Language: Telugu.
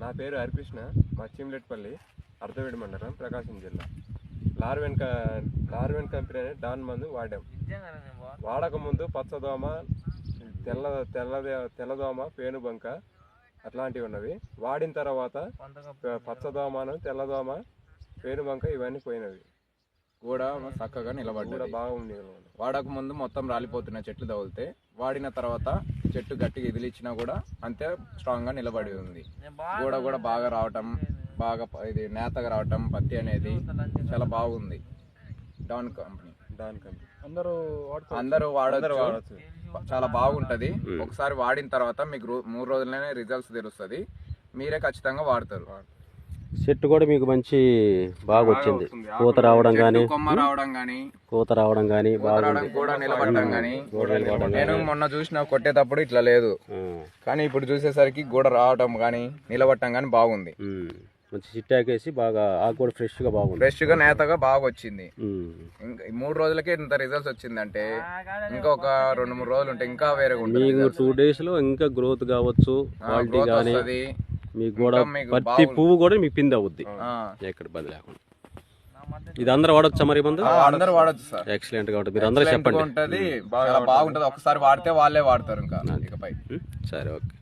నా పేరు హరికృష్ణ, మా చీమలెట్పల్లి అర్ధవేడి మండలం, ప్రకాశం జిల్లా. లార్వెన్ కంపెనీ అనే డాన్ మందు వాడాం. వాడక ముందు పచ్చదోమ, తెల్లదోమ, పేనుబంక అట్లాంటివి ఉన్నవి. వాడిన తర్వాత పచ్చదోమను, తెల్లదోమ, పేనుబంక ఇవన్నీ పోయినవి. కూడా చక్కగా నిలబడ్డాయి. కూడా బాగుంది. వాడక ముందు మొత్తం రాలిపోతున్న చెట్లు తగులితే, వాడిన తర్వాత చెట్టు గట్టిగా ఇదిలిచ్చినా కూడా అంతే స్ట్రాంగ్ గా నిలబడి ఉంది. కూడా బాగా రావటం, బాగా ఇది నేతగా రావటం, పత్తి అనేది చాలా బాగుంది. డాన్ కంపెనీ అందరూ వాడచ్చు, చాలా బాగుంటది. ఒకసారి వాడిన తర్వాత మీకు 3 రోజులనే రిజల్ట్స్ తెలుస్తుంది. మీరే ఖచ్చితంగా వాడతారు. చెట్టు కూడా మీకు మంచి బాగా వచ్చింది. పూత రావడం కానీ, కొమ్మ రావడం కానీ, పూత రావడం కానీ, కూడా నిలబడడం కానీ. నేను మొన్న చూసిన కొట్టేటప్పుడు ఇట్లా లేదు, కానీ ఇప్పుడు చూసేసరికి గూడ రావడం కానీ, నిలబడటం కానీ బాగుంది. మంచి చిట్టాకేసి బాగా ఆకు కూడా ఫ్రెష్ గా నేతగా బాగా వచ్చింది. ఇంకా 3 రోజులకే ఇంత రిజల్ట్స్ వచ్చిందంటే ఇంకా ఒక 2-3 రోజులు ఉంటే ఇంకా వేరే మీకు 2 days లో ఇంకా గ్రోత్ కావచ్చు, క్వాలిటీ కానీ. మీకు కూడా ప్రతి పువ్వు కూడా మీకు పిండి అవుద్ది, ఎక్కడ బది లేకుండా. ఇది అందరూ వాడొచ్చా మరి? మందు అందరూ వాడచ్చు సార్. ఎక్సలెంట్ గా ఉంటుంది. మీరు అందరూ చెప్పండి. బాగుంటది, ఒకసారి వాడితే వాళ్ళే వాడతారు ఇంకా ఇకపై. సరే, ఓకే.